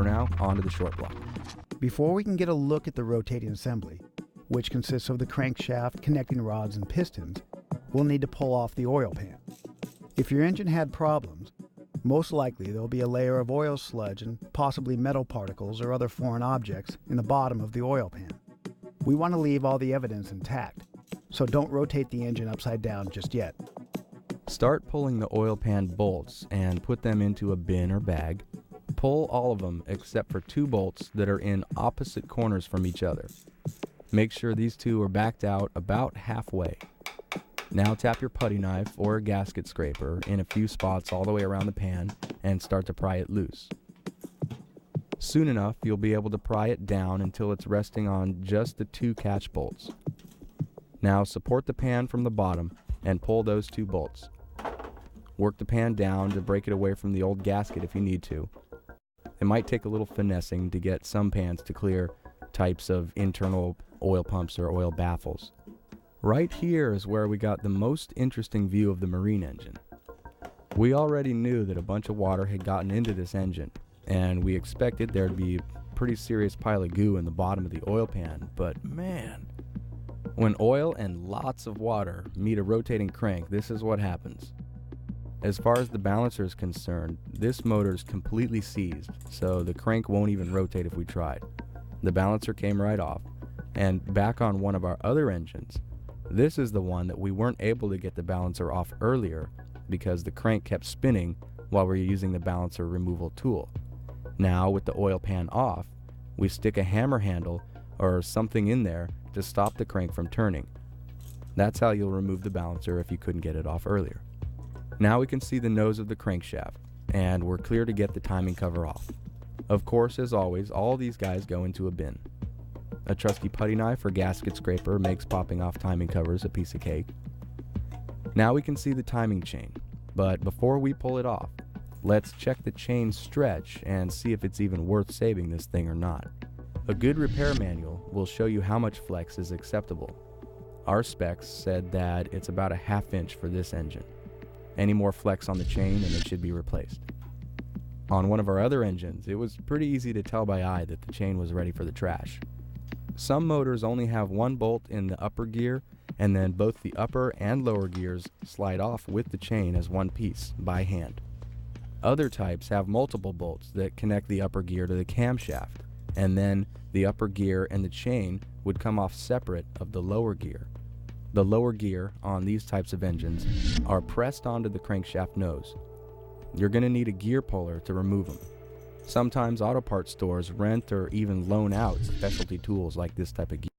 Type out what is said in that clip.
For now, on to the short block. Before we can get a look at the rotating assembly, which consists of the crankshaft, connecting rods, and pistons, we'll need to pull off the oil pan. If your engine had problems, most likely there'll be a layer of oil sludge and possibly metal particles or other foreign objects in the bottom of the oil pan. We want to leave all the evidence intact, so don't rotate the engine upside down just yet. Start pulling the oil pan bolts and put them into a bin or bag. Pull all of them except for 2 bolts that are in opposite corners from each other. Make sure these 2 are backed out about halfway. Now tap your putty knife or a gasket scraper in a few spots all the way around the pan and start to pry it loose. Soon enough, you'll be able to pry it down until it's resting on just the 2 catch bolts. Now support the pan from the bottom and pull those 2 bolts. Work the pan down to break it away from the old gasket if you need to. It might take a little finessing to get some pans to clear types of internal oil pumps or oil baffles. Right here is where we got the most interesting view of the marine engine. We already knew that a bunch of water had gotten into this engine, and we expected there'd be a pretty serious pile of goo in the bottom of the oil pan, but man, when oil and lots of water meet a rotating crank, this is what happens. As far as the balancer is concerned, this motor is completely seized, so the crank won't even rotate if we tried. The balancer came right off, and back on one of our other engines, this is the one that we weren't able to get the balancer off earlier because the crank kept spinning while we were using the balancer removal tool. Now, with the oil pan off, we stick a hammer handle or something in there to stop the crank from turning. That's how you'll remove the balancer if you couldn't get it off earlier. Now we can see the nose of the crankshaft, and we're clear to get the timing cover off. Of course, as always, all these guys go into a bin. A trusty putty knife or gasket scraper makes popping off timing covers a piece of cake. Now we can see the timing chain, but before we pull it off, let's check the chain stretch and see if it's even worth saving this thing or not. A good repair manual will show you how much flex is acceptable. Our specs said that it's about a ½ inch for this engine. Any more flex on the chain and it should be replaced. On one of our other engines, it was pretty easy to tell by eye that the chain was ready for the trash. Some motors only have 1 bolt in the upper gear, and then both the upper and lower gears slide off with the chain as one piece, by hand. Other types have multiple bolts that connect the upper gear to the camshaft, and then the upper gear and the chain would come off separate of the lower gear. The lower gear on these types of engines are pressed onto the crankshaft nose. You're going to need a gear puller to remove them. Sometimes auto parts stores rent or even loan out specialty tools like this type of gear.